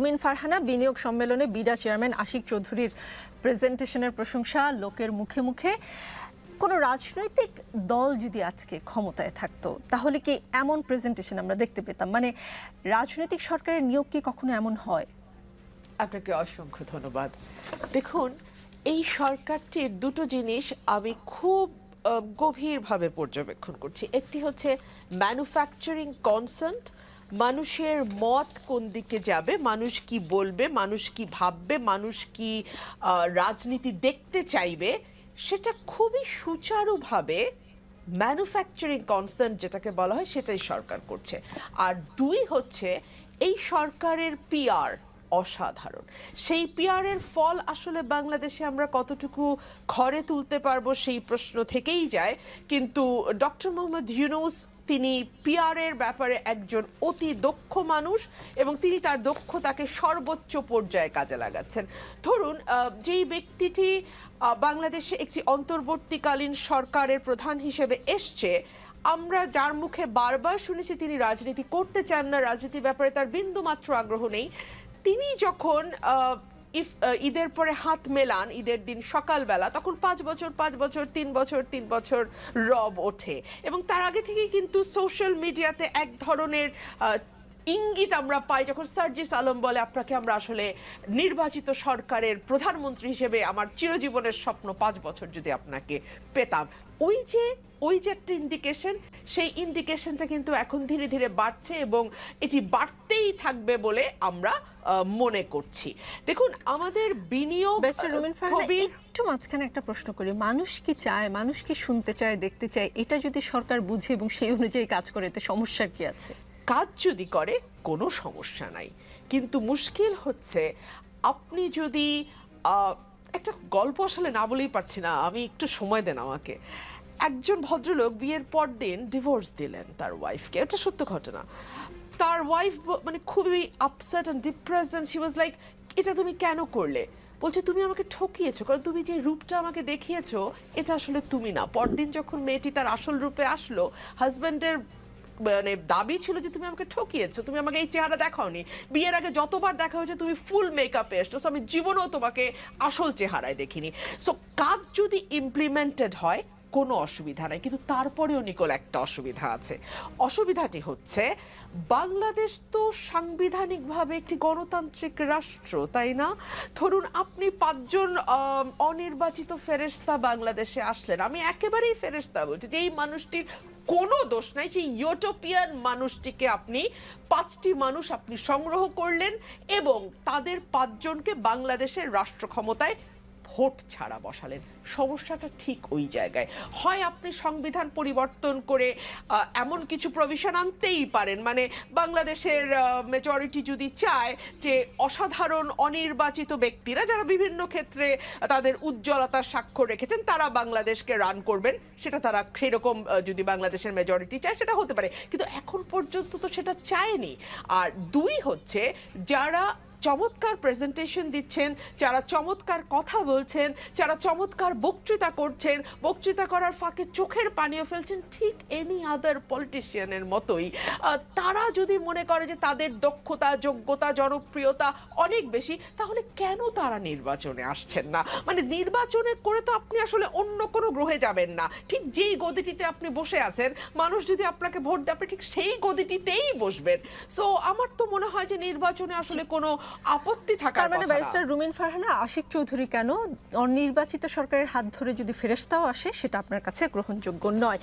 রুমিন ফারহানা, বিনিয়োগ সম্মেলনে BIDA chairman Ashiq চৌধুরীর প্রেজেন্টেশনের প্রশংসা লোকের মুখে মুখে। কোনো রাজনৈতিক দল যদি আজকে ক্ষমতায় থাকতো তাহলে কি এমন প্রেজেন্টেশন আমরা দেখতে পেতাম? মানে রাজনৈতিক সরকারের নিয়োগ কি কখনো এমন হয়? আপনাকে অসংখ্য ধন্যবাদ। দেখুন, এই সরকারটির দুটো জিনিস আমি খুব গভীরভাবে পর্যবেক্ষণ করছি। একটি হচ্ছে ম্যানুফ্যাকচারিং কনসেন্ট, মানুষের মত কোন দিকে যাবে, মানুষ কি বলবে, মানুষ কি ভাববে, মানুষ কি রাজনীতি দেখতে চাইবে, সেটা খুবই সুচারুভাবে ম্যানুফ্যাকচারিং কনসেন্ট যেটাকে বলা হয় সেটাই সরকার করছে। আর দুই হচ্ছে এই সরকারের পিআর অসাধারণ। সেই পিআরের ফল আসলে বাংলাদেশে আমরা কতটুকু ঘরে তুলতে পারবো সেই প্রশ্ন থেকেই যায়। কিন্তু ডক্টর মোহাম্মদ ইউনূস তিনি পিআরের ব্যাপারে একজন অতি দক্ষ মানুষ এবং তিনি তার দক্ষতাকে সর্বোচ্চ পর্যায়ে কাজে লাগাচ্ছেন। ধরুন, যেই ব্যক্তিটি বাংলাদেশে একটি অন্তর্বর্তীকালীন সরকারের প্রধান হিসেবে এসছে, আমরা যার মুখে বারবার শুনেছি তিনি রাজনীতি করতে চান না, রাজনীতির ব্যাপারে তার বিন্দুমাত্র আগ্রহ নেই, তিনি যখন ঈদের পরে হাত মেলান ঈদের দিন সকালবেলা, তখন 5 বছর 5 বছর 3 বছর 3 বছর রব ওঠে। এবং তার আগে থেকেই কিন্তু সোশ্যাল মিডিয়াতে এক ধরনের ইঙ্গিত আমরা পাই যখন সার্জিস আলম বলে আপনাকে আমরা আসলে নির্বাচিত সরকারের প্রধানমন্ত্রী হিসেবে আমার চিরজীবনের স্বপ্ন 5 বছর যদি আপনাকে পেতাম। ওই যে একটা ইন্ডিকেশন, সেই ইন্ডিকেশনটা কিন্তু এখন ধীরে ধীরে বাড়ছে এবং এটি বাড়তেই থাকবে বলে আমরা মনে করছি। দেখুন, আমাদের বিনিয়োগ একটু মাঝখানে একটা প্রশ্ন করি, মানুষ কি চায়, মানুষ কি শুনতে চায়, দেখতে চায়, এটা যদি সরকার বুঝে এবং সেই অনুযায়ী কাজ করে এতে সমস্যার কি আছে? কাজ যদি করে কোনো সমস্যা নাই, কিন্তু মুশকিল হচ্ছে আপনি যদি একটা গল্প আসলে না বলেই পারছি না, আমি একটু সময় দেন আমাকে। একজন ভদ্রলোক বিয়ের পর দিন ডিভোর্স দিলেন তার ওয়াইফকে, এটা সত্য ঘটনা। তার ওয়াইফ মানে খুবই upset and depressed and she was like, এটা তুমি কেন করলে? বলছে তুমি আমাকে ঠকিয়েছো, কারণ তুমি যে রূপটা আমাকে দেখিয়েছো এটা আসলে তুমি না। পরদিন যখন মেয়েটি তার আসল রূপে আসলো, হাজব্যান্ডের মানে দাবি ছিল যে তুমি আমাকে ঠকিয়েছো, তুমি আমাকে এই চেহারা দেখাওনি, বিয়ের আগে যতবার দেখা হয়েছে তুমি ফুল মেকআপে এসছো, আমি জীবনেও তোমাকে আসল চেহারায় দেখিনি। সো কাজ যদি ইমপ্লিমেন্টেড হয় কোনো অসুবিধা নাই, কিন্তু তারপরেও নিকোল একটা অসুবিধা আছে। অসুবিধাটি হচ্ছে বাংলাদেশ তো সাংবিধানিকভাবে একটি গণতান্ত্রিক রাষ্ট্র, তাই না? ধরুন আপনি 5 জন অনির্বাচিত ফেরেশতা বাংলাদেশে আসলেন, আমি একেবারেই ফেরেশতা বলছি যে এই মানুষটির কোনো দোষ নাই, সেই ইউটোপিয়ান মানুষটিকে আপনি 5টি মানুষ আপনি সংগ্রহ করলেন এবং তাদের 5 জনকে বাংলাদেশের রাষ্ট্র ক্ষমতায় ভোট ছাড়া বসালেন। সমস্যাটা ঠিক ওই জায়গায়। হয় আপনি সংবিধান পরিবর্তন করে এমন কিছু প্রভিশন আনতেই পারেন, মানে বাংলাদেশের মেজরিটি যদি চায় যে অসাধারণ অনির্বাচিত ব্যক্তিরা যারা বিভিন্ন ক্ষেত্রে তাদের উজ্জ্বলতার স্বাক্ষর রেখেছেন তারা বাংলাদেশকে রান করবেন, সেটা তারা সেরকম যদি বাংলাদেশের মেজরিটি চায় সেটা হতে পারে, কিন্তু এখন পর্যন্ত তো সেটা চায়নি। আর দুই হচ্ছে, যারা চমৎকার প্রেজেন্টেশন দিচ্ছেন, যারা চমৎকার কথা বলছেন, যারা চমৎকার বক্তৃতা করছেন, বক্তৃতা করার ফাঁকে চোখের পানিও ফেলছেন ঠিক এনি আদার পলিটিশিয়ানের মতোই, তারা যদি মনে করে যে তাদের দক্ষতা, যোগ্যতা, জনপ্রিয়তা অনেক বেশি, তাহলে কেন তারা নির্বাচনে আসছেন না? মানে নির্বাচনে করে তো আপনি আসলে অন্য কোনো গ্রহে যাবেন না, ঠিক যেই গদিটিতে আপনি বসে আছেন মানুষ যদি আপনাকে ভোট দেয় আপনি ঠিক সেই গদিটিতেই বসবেন। সো আমার তো মনে হয় যে নির্বাচনে আসলে কোনো আপত্তি থাকার কথা না। মানে ব্যারিস্টার রুমিন ফারহানা, আশিক চৌধুরী কেন, অনির্বাচিত সরকারের হাত ধরে যদি ফেরেশতাও আসে সেটা আপনার কাছে গ্রহণযোগ্য নয়?